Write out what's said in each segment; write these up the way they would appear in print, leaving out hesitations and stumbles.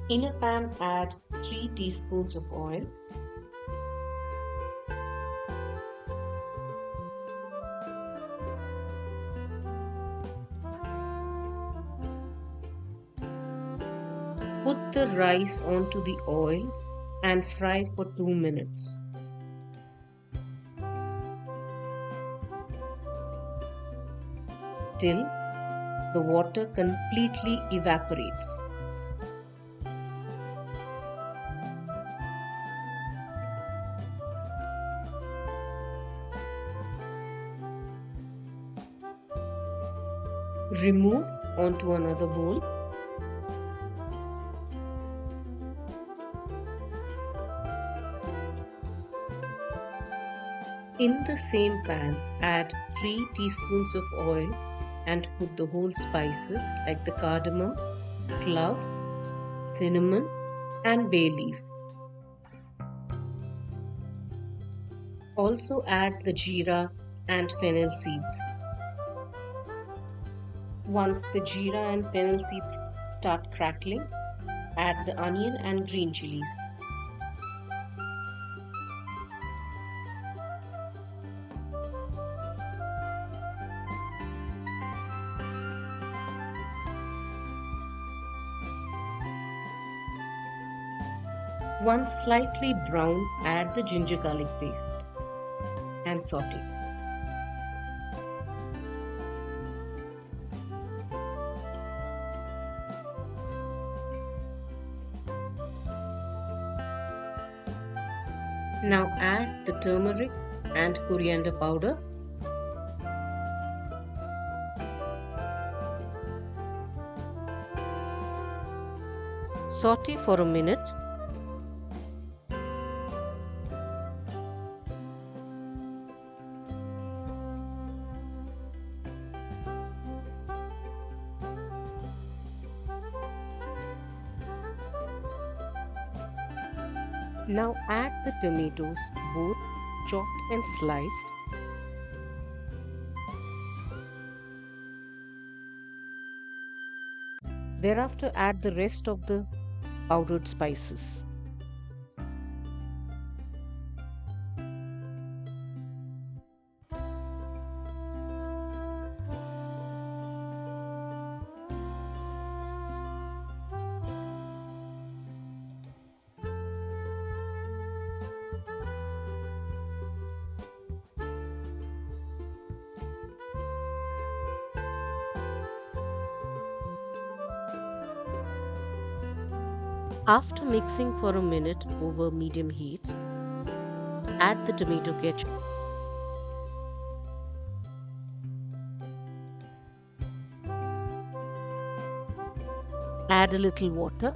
In a pan, add 3 teaspoons of oil. Put the rice onto the oil and fry for 2 minutes. Till the water completely evaporates. Remove onto another bowl. In the same pan, add 3 teaspoons of oil and put the whole spices like the cardamom, clove, cinnamon, and bay leaf. Also add the jeera and fennel seeds. Once the jeera and fennel seeds start crackling, add the onion and green chilies. Once slightly brown, add the ginger garlic paste and saute. Now add the turmeric and coriander powder. Saute for a minute. Now add the tomatoes, both chopped and sliced. Thereafter add the rest of the powdered spices. After mixing for a minute over medium heat, add the tomato ketchup. Add a little water.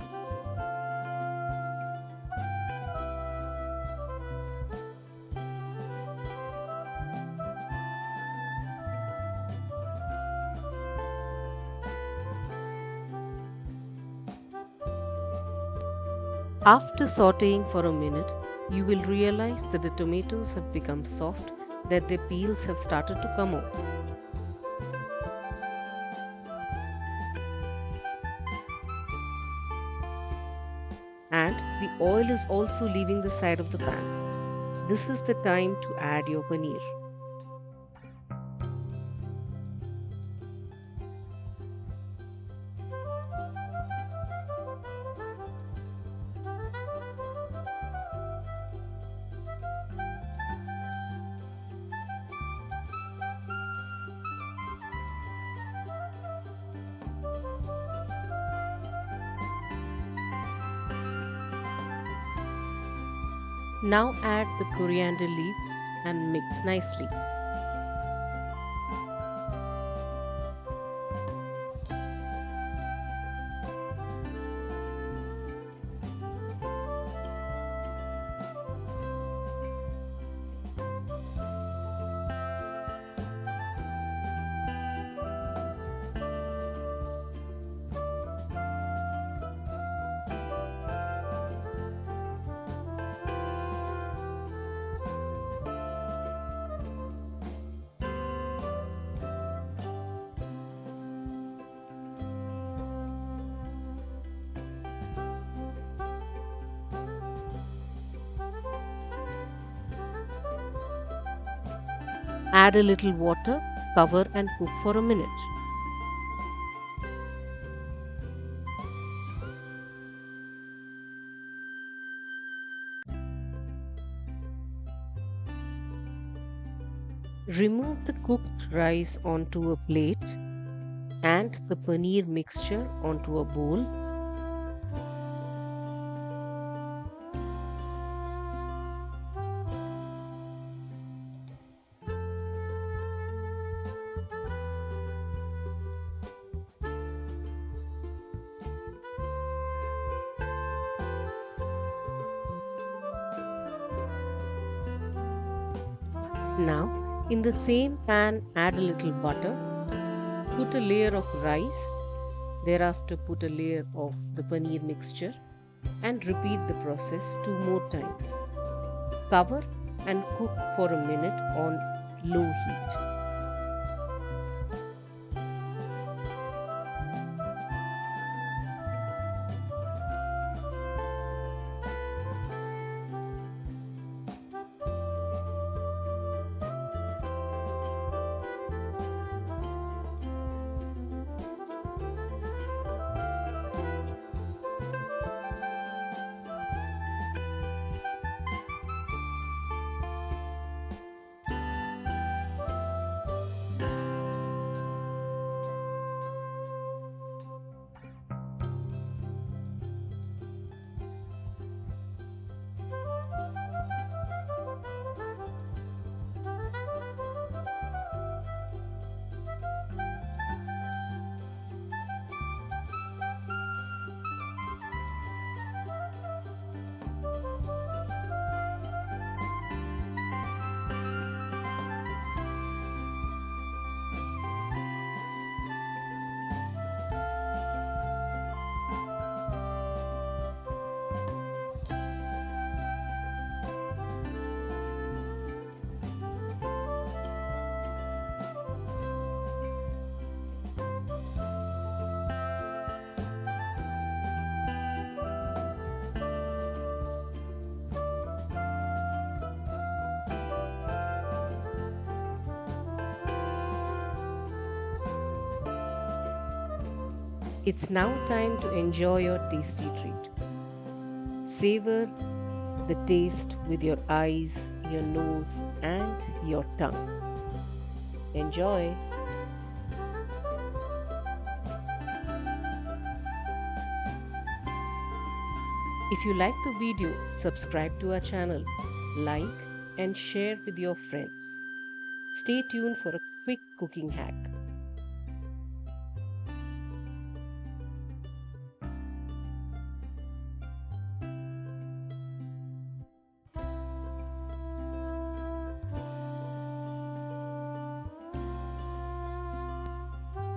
After sauteing for a minute, you will realize that the tomatoes have become soft, that their peels have started to come off. And the oil is also leaving the side of the pan. This is the time to add your paneer. Now add the coriander leaves and mix nicely. Add a little water, cover and cook for a minute. Remove the cooked rice onto a plate and the paneer mixture onto a bowl. Now, in the same pan, add a little butter, put a layer of rice, thereafter put a layer of the paneer mixture and repeat the process 2 more times. Cover and cook for a minute on low heat. It's now time to enjoy your tasty treat. Savor the taste with your eyes, your nose, and your tongue. Enjoy! If you like the video, subscribe to our channel, like, and share with your friends. Stay tuned for a quick cooking hack.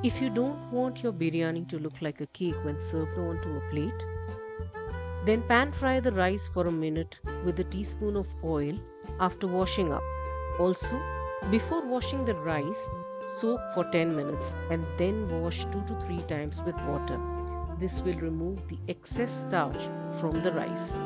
If you don't want your biryani to look like a cake when served onto a plate, then pan fry the rice for a minute with a teaspoon of oil after washing up. Also, before washing the rice, soak for 10 minutes and then wash 2 to 3 times with water. This will remove the excess starch from the rice.